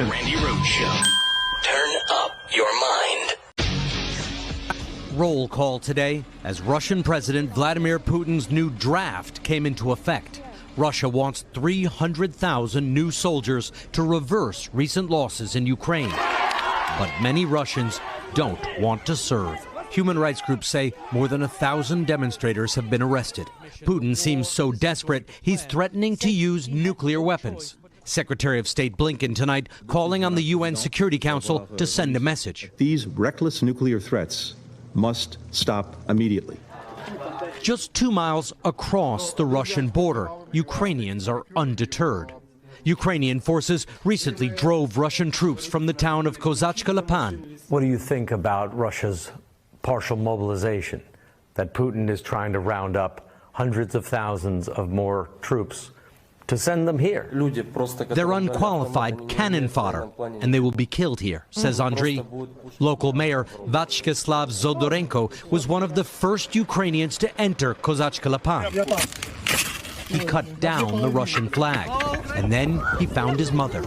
Randi Rhodes Show. Turn up your mind. Roll call today as Russian President Vladimir Putin's new draft came into effect. Russia wants 300,000 new soldiers to reverse recent losses in Ukraine. But many Russians don't want to serve. Human rights groups say more than 1,000 demonstrators have been arrested. Putin seems so desperate, he's threatening to use nuclear weapons. Secretary of State Blinken tonight calling on the UN Security Council to send a message. These reckless nuclear threats must stop immediately. Just 2 miles across the Russian border, Ukrainians are undeterred. Ukrainian forces recently drove Russian troops from the town of Kozachka-Lapan. What do you think about Russia's partial mobilization, that Putin is trying to round up hundreds of thousands of more troops to send them here? They're unqualified cannon fodder, and they will be killed here, says Andriy. Local mayor Vyacheslav Zodorenko was one of the first Ukrainians to enter Kozachka-Lapan. He cut down the Russian flag, and then he found his mother.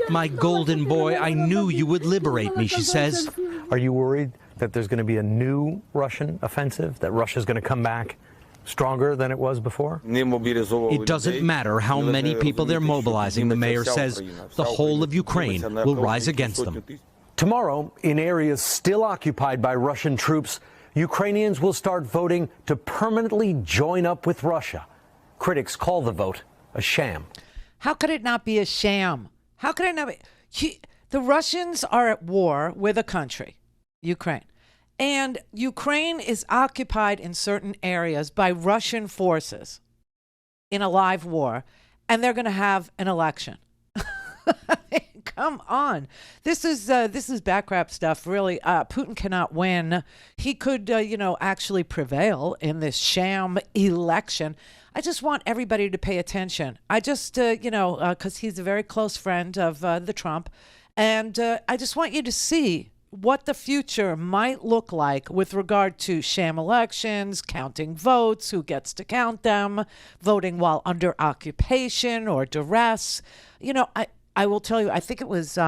My golden boy, I knew you would liberate me, she says. Are you worried that there's going to be a new Russian offensive, that Russia's going to come back stronger than it was before? It doesn't matter how many people they're mobilizing, the mayor says. The whole of Ukraine will rise against them. Tomorrow, in areas still occupied by Russian troops, Ukrainians will start voting to permanently join up with Russia. Critics call the vote a sham. How could it not be a sham? How could it not be? The Russians are at war with a country, Ukraine. And Ukraine is occupied in certain areas by Russian forces in a live war, and they're going to have an election. Come on. This is backrap stuff, really. Putin cannot win. He could, actually prevail in this sham election. I just want everybody to pay attention. I just, because he's a very close friend of the Trump, and I just want you to see what the future might look like with regard to sham elections, counting votes, who gets to count them, voting while under occupation or duress. I will tell you, I think it was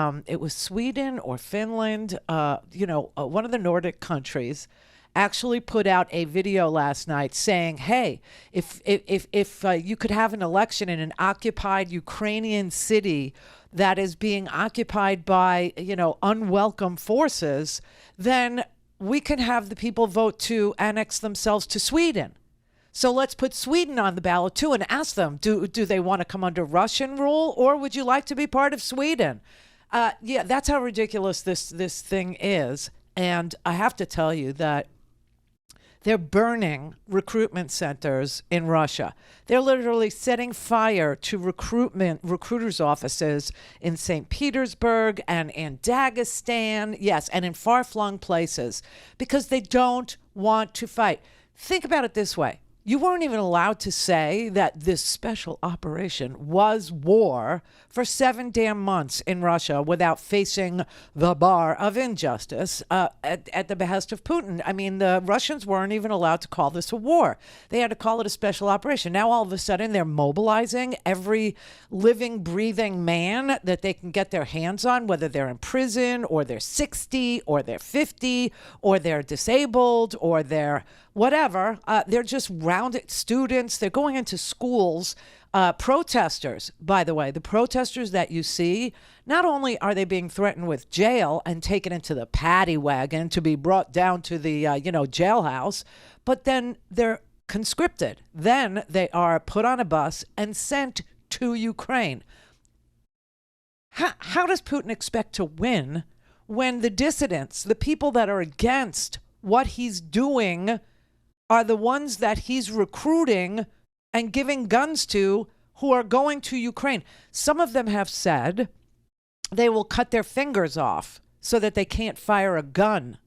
Sweden or Finland, one of the Nordic countries actually put out a video last night saying, hey, if you could have an election in an occupied Ukrainian city that is being occupied by, unwelcome forces, then we can have the people vote to annex themselves to Sweden. So let's put Sweden on the ballot too and ask them, do they want to come under Russian rule, or would you like to be part of Sweden? That's how ridiculous this thing is. And I have to tell you that they're burning recruitment centers in Russia. They're literally setting fire to recruiters' offices in St. Petersburg and in Dagestan, yes, and in far-flung places, because they don't want to fight. Think about it this way. You weren't even allowed to say that this special operation was war for 7 damn months in Russia without facing the bar of injustice at the behest of Putin. I mean, the Russians weren't even allowed to call this a war. They had to call it a special operation. Now, all of a sudden, they're mobilizing every living, breathing man that they can get their hands on, whether they're in prison or they're 60 or they're 50 or they're disabled or they're whatever. They're just rounded students. They're going into schools. Protesters, by the way, the protesters that you see, not only are they being threatened with jail and taken into the paddy wagon to be brought down to the, jailhouse, but then they're conscripted. Then they are put on a bus and sent to Ukraine. How does Putin expect to win when the dissidents, the people that are against what he's doing, are the ones that he's recruiting and giving guns to, who are going to Ukraine? Some of them have said they will cut their fingers off so that they can't fire a gun